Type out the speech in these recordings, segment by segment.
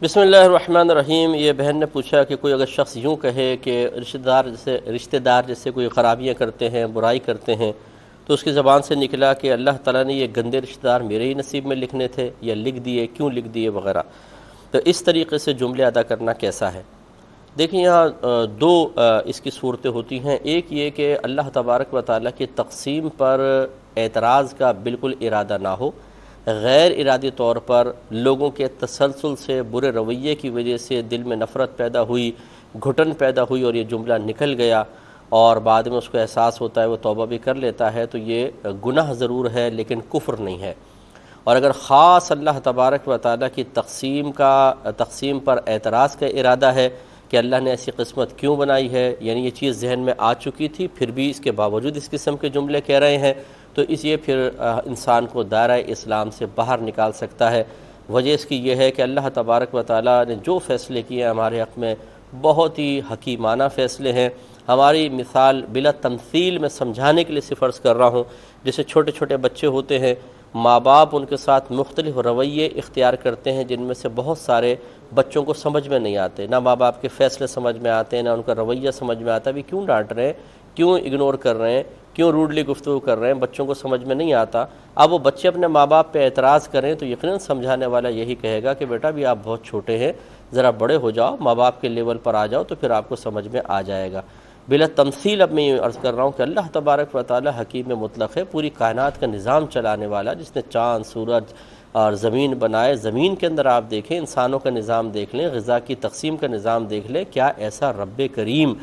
بسم اللہ الرحمن الرحیم۔ یہ بہن نے پوچھا کہ کوئی اگر شخص یوں کہے کہ رشتہ دار جیسے کوئی خرابیاں کرتے ہیں، برائی کرتے ہیں، تو اس کی زبان سے نکلا کہ اللہ تعالیٰ نے یہ گندے رشتہ دار میرے ہی نصیب میں لکھنے تھے یا لکھ دیے، کیوں لکھ دیے وغیرہ، تو اس طریقے سے جملے ادا کرنا کیسا ہے؟ دیکھیں یہاں دو اس کی صورتیں ہوتی ہیں۔ ایک یہ کہ اللہ تبارک و تعالیٰ کی تقسیم پر اعتراض کا بالکل ارادہ نہ ہو، غیر ارادی طور پر لوگوں کے تسلسل سے، برے رویے کی وجہ سے دل میں نفرت پیدا ہوئی، گھٹن پیدا ہوئی اور یہ جملہ نکل گیا، اور بعد میں اس کو احساس ہوتا ہے، وہ توبہ بھی کر لیتا ہے، تو یہ گناہ ضرور ہے لیکن کفر نہیں ہے۔ اور اگر خاص اللہ تبارک و تعالیٰ کی تقسیم پر اعتراض کا ارادہ ہے کہ اللہ نے ایسی قسمت کیوں بنائی ہے، یعنی یہ چیز ذہن میں آ چکی تھی پھر بھی اس کے باوجود اس قسم کے جملے کہہ رہے ہیں، تو یہ پھر انسان کو دائرہ اسلام سے باہر نکال سکتا ہے۔ وجہ اس کی یہ ہے کہ اللہ تبارک و تعالیٰ نے جو فیصلے کیے ہیں ہمارے حق میں بہت ہی حکیمانہ فیصلے ہیں۔ ہماری مثال بلا تمثیل میں سمجھانے کے لیے صرف عرض کر رہا ہوں، جیسے چھوٹے چھوٹے بچے ہوتے ہیں، ماں باپ ان کے ساتھ مختلف رویے اختیار کرتے ہیں جن میں سے بہت سارے بچوں کو سمجھ میں نہیں آتے، نہ ماں باپ کے فیصلے سمجھ میں آتے ہیں، نہ ان کا رویہ سمجھ میں آتا، بھی کیوں ڈانٹ رہے ہیں، کیوں اگنور کر رہے ہیں، کیوں روڈلی گفتگو کر رہے ہیں، بچوں کو سمجھ میں نہیں آتا۔ اب وہ بچے اپنے ماں باپ پہ اعتراض کریں تو یقیناً سمجھانے والا یہی کہے گا کہ بیٹا بھی آپ بہت چھوٹے ہیں، ذرا بڑے ہو جاؤ، ماں باپ کے لیول پر آ جاؤ تو پھر آپ کو سمجھ میں آ جائے گا۔ بلا تمثیل اب میں یہ عرض کر رہا ہوں کہ اللہ تبارک و تعالی حکیم مطلق ہے، پوری کائنات کا نظام چلانے والا، جس نے چاند، سورج اور زمین بنائے۔ زمین کے اندر آپ دیکھیں، انسانوں کا نظام دیکھ لیں، غذا کی تقسیم کا نظام دیکھ لیں، کیا ایسا رب کریم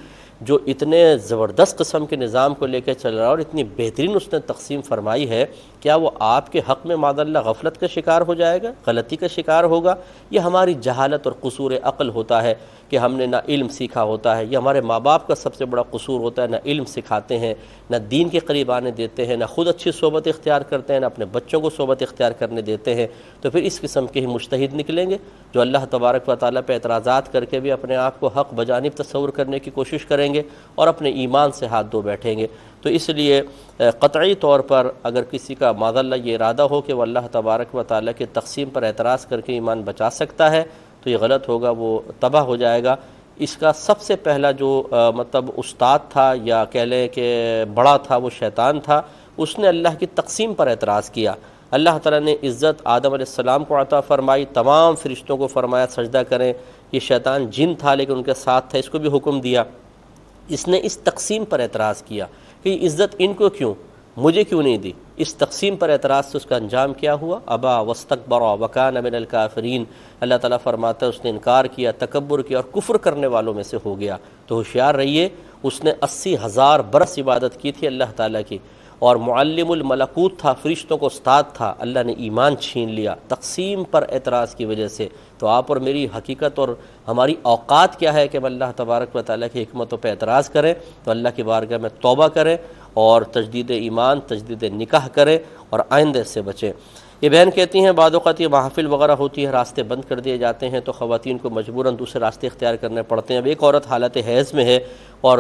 جو اتنے زبردست قسم کے نظام کو لے کے چل رہا ہے اور اتنی بہترین اس نے تقسیم فرمائی ہے، کیا وہ آپ کے حق میں معاذ اللہ غفلت کا شکار ہو جائے گا، غلطی کا شکار ہوگا؟ یہ ہماری جہالت اور قصور عقل ہوتا ہے کہ ہم نے نہ علم سیکھا ہوتا ہے، یہ ہمارے ماں باپ کا سب سے بڑا قصور ہوتا ہے، نہ علم سکھاتے ہیں، نہ دین کے قریب آنے دیتے ہیں، نہ خود اچھی صحبت اختیار کرتے ہیں، نہ اپنے بچوں کو صحبت اختیار کرنے دیتے ہیں۔ تو پھر اس قسم کے ہی مجتہد نکلیں گے جو اللہ تبارک و تعالیٰ پہ اعتراضات کر کے بھی اپنے آپ کو حق بجانب تصور کرنے کی کوشش کریں گے اور اپنے ایمان سے ہاتھ دھو بیٹھیں گے۔ تو اس لیے قطعی طور پر اگر کسی کا معاذ اللہ یہ ارادہ ہو کہ وہ اللہ تبارک و تعالیٰ کی تقسیم پر اعتراض کر کے ایمان بچا سکتا ہے تو یہ غلط ہوگا، وہ تباہ ہو جائے گا۔ اس کا سب سے پہلا جو مطلب استاد تھا یا کہہ لیں کہ بڑا تھا، وہ شیطان تھا، اس نے اللہ کی تقسیم پر اعتراض کیا۔ اللہ تعالیٰ نے عزت آدم علیہ السلام کو عطا فرمائی، تمام فرشتوں کو فرمایا سجدہ کریں، یہ شیطان جن تھا لیکن ان کے ساتھ تھا، اس کو بھی حکم دیا۔ اس نے اس تقسیم پر اعتراض کیا کہ یہ عزت ان کو کیوں، مجھے کیوں نہیں دی؟ اس تقسیم پر اعتراض سے اس کا انجام کیا ہوا؟ ابا واستکبر وکان من الکافرین۔ اللہ تعالیٰ فرماتا ہے اس نے انکار کیا، تکبر کیا اور کفر کرنے والوں میں سے ہو گیا۔ تو ہوشیار رہیے، اس نے 80,000 برس عبادت کی تھی اللہ تعالیٰ کی، اور معلم الملکوت تھا، فرشتوں کو استاد تھا، اللہ نے ایمان چھین لیا تقسیم پر اعتراض کی وجہ سے۔ تو آپ اور میری حقیقت اور ہماری اوقات کیا ہے کہ ہم اللہ تبارک و تعالیٰ کی حکمتوں پہ اعتراض کریں تو اللہ کی بارگاہ میں توبہ کریں اور تجدید ایمان، تجدید نکاح کریں اور آئندہ سے بچیں۔ یہ بہن کہتی ہیں بعض اوقات یہ محافل وغیرہ ہوتی ہے، راستے بند کر دیے جاتے ہیں تو خواتین کو مجبوراً دوسرے راستے اختیار کرنے پڑتے ہیں۔ اب ایک عورت حالت حیض میں ہے اور